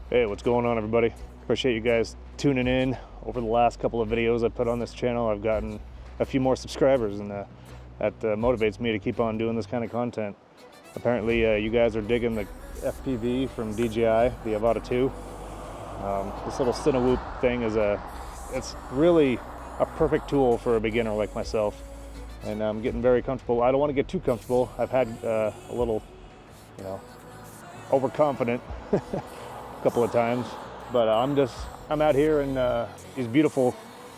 Hey, what's going on, everybody? Appreciate you guys tuning in. Over the last couple of videos I put on this channel, I've gotten a few more subscribers, and that motivates me to keep on doing this kind of content. Apparently, you guys are digging the FPV from DJI, the Avata 2. This little Cinewhoop thing it's really a perfect tool for a beginner like myself, and I'm getting very comfortable. I don't want to get too comfortable. I've had a little, overconfident a couple of times, but I'm out here in these beautiful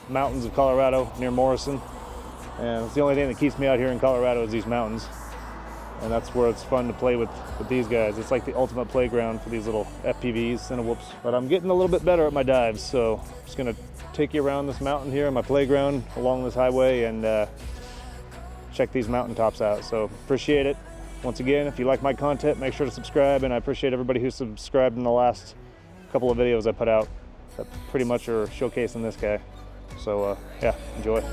mountains of Colorado near Morrison, and it's the only thing that keeps me out here in Colorado is these mountains, and that's where it's fun to play with these guys. It's like the ultimate playground for these little FPVs, Cinewhoops. But I'm getting a little bit better at my dives, so I'm just gonna take you around this mountain here, my playground along this highway, and check these mountaintops out. So appreciate it. Once again, if you like my content, make sure to subscribe, and I appreciate everybody who subscribed in the last couple of videos I put out that pretty much are showcasing this guy. So yeah, enjoy.